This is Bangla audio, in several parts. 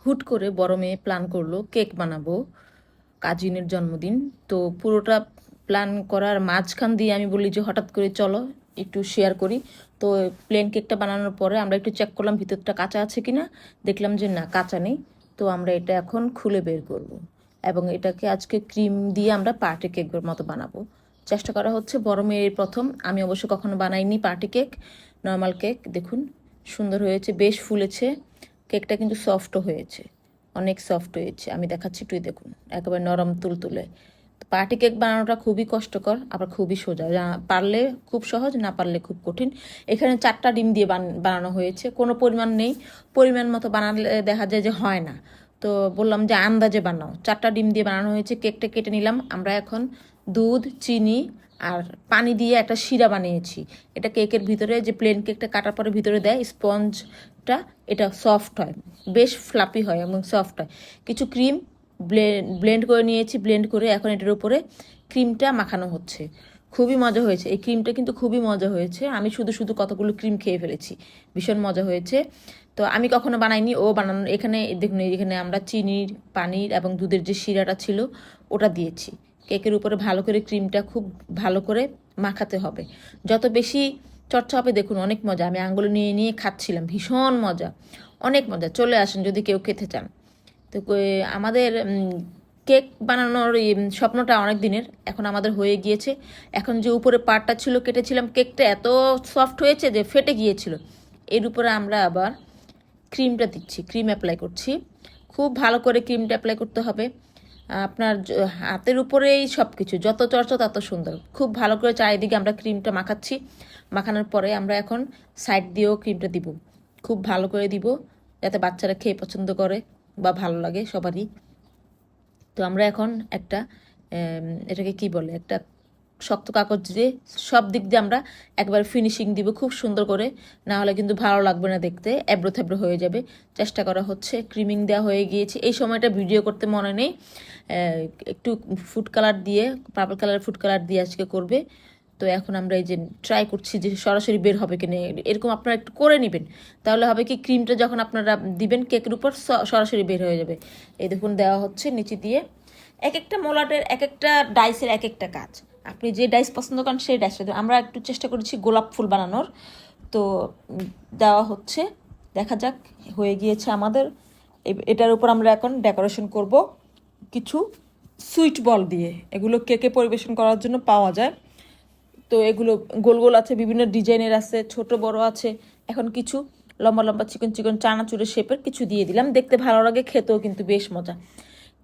হুট করে বড় মেয়ে প্ল্যান করলো কেক বানাবো কাজিনের জন্মদিন। তো পুরোটা প্ল্যান করার মাঝখান দিয়ে আমি বলি যে হঠাৎ করে চলো একটু শেয়ার করি। তো প্লেন কেকটা বানানোর পরে আমরা একটু চেক করলাম ভিতরটা কাঁচা আছে কিনা, দেখলাম যে না কাঁচা নেই। তো আমরা এটা এখন খুলে বের করব এবং এটাকে আজকে ক্রিম দিয়ে আমরা পার্টি কেকের মতো বানাবো। চেষ্টা করা হচ্ছে, বড় মেয়ের প্রথম। আমি অবশ্য কখনো বানাইনি পার্টি কেক, নর্মাল কেক। দেখুন সুন্দর হয়েছে, বেশ ফুলেছে, কেকটা কিন্তু সফটও হয়েছে, অনেক সফট হয়েছে। আমি দেখাচ্ছি, একটু দেখুন, একেবারে নরম তুলতুলে। পার্টি কেক বানানোটা খুবই কষ্টকর, আবার খুবই সোজা। পারলে খুব সহজ, না পারলে খুব কঠিন। এখানে 4টা ডিম দিয়ে বানানো হয়েছে, কোনো পরিমাণ নেই। পরিমাণ মতো বানালে দেখা যায় যে হয় না, তো বললাম যে আন্দাজে বানাও। 4টা ডিম দিয়ে বানানো হয়েছে। কেকটা কেটে নিলাম। আমরা এখন দুধ, চিনি আর পানি দিয়ে একটা শিরা বানিয়েছি। এটা কেকের ভিতরে, যে প্লেন কেকটা কাটার পরে ভিতরে দেয় স্পঞ্জটা, এটা সফট হয়, বেশ ফ্লাপি হয় এবং সফট হয়। কিছু ক্রিম ব্লেন্ড করে নিয়েছি, ব্লেন্ড করে এখন এটার উপরে ক্রিমটা মাখানো হচ্ছে। খুবই মজা হয়েছে, এই ক্রিমটা কিন্তু খুবই মজা হয়েছে। আমি শুধু শুধু কতগুলো ক্রিম খেয়ে ফেলেছি, ভীষণ মজা হয়েছে। তো আমি কখনো বানাইনি, ও বানানো। এখানে দেখুন, এখানে আমরা চিনির, পানির এবং দুধের যে শিরাটা ছিল ওটা দিয়েছি। কেকের উপরে ভালো করে ক্রিমটা খুব ভালো করে মাখাতে হবে, যত বেশি চর্চা হবে। দেখুন অনেক মজা, আমি আঙ্গুলে নিয়ে নিয়ে খাচ্ছিলাম, ভীষণ মজা, অনেক মজা। চলে আসেন যদি কেউ খেতে চান। তো আমাদের কেক বানানোর স্বপ্নটা অনেক দিনের, এখন আমাদের হয়ে গিয়েছে। এখন যে উপরে পার্টটা ছিল কেটেছিলাম, কেকটা এত সফট হয়েছে যে ফেটে গিয়েছিল। এর উপরে আমরা আবার ক্রিমটা দিচ্ছি, ক্রিম অ্যাপ্লাই করছি। খুব ভালো করে ক্রিমটা অ্যাপ্লাই করতে হবে। আপনার হাতের উপরেই সব কিছু, যত চর্চা তত সুন্দর। খুব ভালো করে চারিদিকে আমরা ক্রিমটা মাখাচ্ছি। মাখানোর পরে আমরা এখন সাইড দিয়েও ক্রিমটা দিব, খুব ভালো করে দিব, যাতে বাচ্চারা খেয়ে পছন্দ করে বা ভালো লাগে সবারই। তো আমরা এখন একটা এটাকে কি বলে, একটা শক্ত কাগজ দিয়ে সব দিক দিয়ে আমরা একবার ফিনিশিং দিব খুব সুন্দর করে, না হলে কিন্তু ভালো লাগবে না দেখতে, এবড়ো থেবড়ো হয়ে যাবে। চেষ্টা করা হচ্ছে। ক্রিমিং দেওয়া হয়ে গিয়েছে। এই সময়টা ভিডিও করতে মনে নেই, একটু ফুড কালার দিয়ে, পার্পল কালার ফুড কালার দিয়ে আজকে করবে। তো এখন আমরা এই যে ট্রাই করছি যে সরাসরি বের হবে কিনা, এরকম আপনারা একটু করে নেবেন, তাহলে হবে কি ক্রিমটা যখন আপনারা দিবেন কেকের উপর সরাসরি বের হয়ে যাবে। এই দেখুন দেওয়া হচ্ছে নিচে দিয়ে। এক একটা মোলাটের, এক একটা ডাইসের এক একটা কাজ। আপনি যে ডাইস পছন্দ করেন সেই ডাইসটা দেবেন। আমরা একটু চেষ্টা করেছি গোলাপ ফুল বানানোর, তো দেওয়া হচ্ছে। দেখা যাক, হয়ে গিয়েছে আমাদের। এটার উপর আমরা এখন ডেকোরেশন করব কিছু সুইট বল দিয়ে। এগুলো কেকে পরিবেশন করার জন্য পাওয়া যায়। তো এগুলো গোল গোল আছে, বিভিন্ন ডিজাইনের আছে, ছোট বড় আছে। এখন কিছু লম্বা লম্বা চিকন চিকন চানাচুরের শেপের কিছু দিয়ে দিলাম, দেখতে ভালো লাগে, খেতেও কিন্তু বেশ মজা।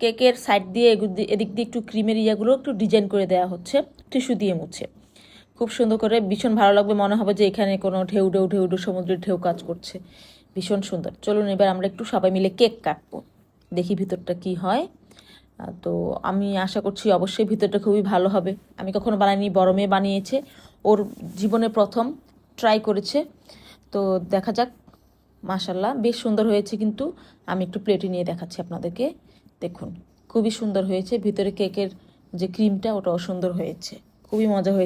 কেকের সাইড দিয়ে এদিক দিয়ে একটু ক্রিমের ইয়াগুলো একটু ডিজাইন করে দেওয়া হচ্ছে টিস্যু দিয়ে মুছে, খুব সুন্দর করে। ভীষণ ভালো লাগবে, মনে হবে যে এখানে কোনো ঢেউ ঢেউ ঢেউ ঢেউ সমুদ্রের ঢেউ কাজ করছে, ভীষণ সুন্দর। চলুন এবার আমরা একটু সবাই মিলে কেক কাটবো, দেখি ভিতরটা কি হয়। তো আমি আশা করছি অবশ্যই ভিতরটা খুবই ভালো হবে। আমি কখনো বানাইনি, বড় মেয়ে বানিয়েছে, ওর জীবনে প্রথম ট্রাই করেছে। তো দেখা যাক, মাশাল্লাহ বেশ সুন্দর হয়েছে। কিন্তু আমি একটু প্লেটে নিয়ে দেখাচ্ছি আপনাদেরকে। দেখুন খুবই সুন্দর হয়েছে, ভিতরে কেকের যে ক্রিমটা ওটাও সুন্দর হয়েছে, খুবই মজা হয়েছে।